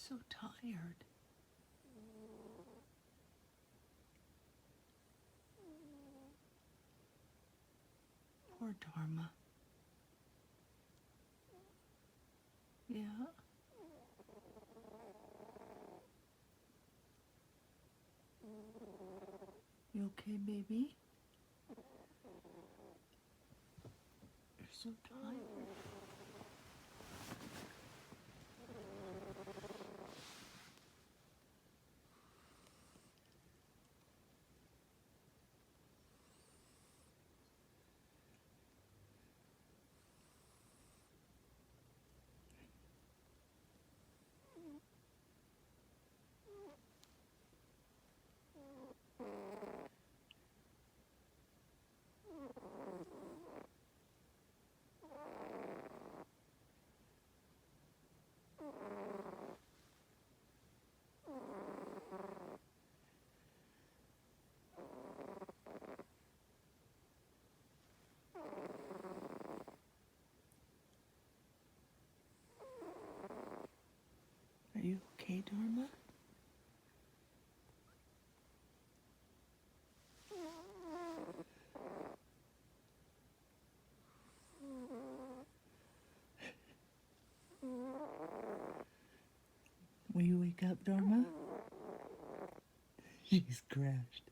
so tired. Poor Dharma. Yeah. You okay, baby? You're so tired. Are you okay, Dharma? Will you wake up, Dharma? She's crashed.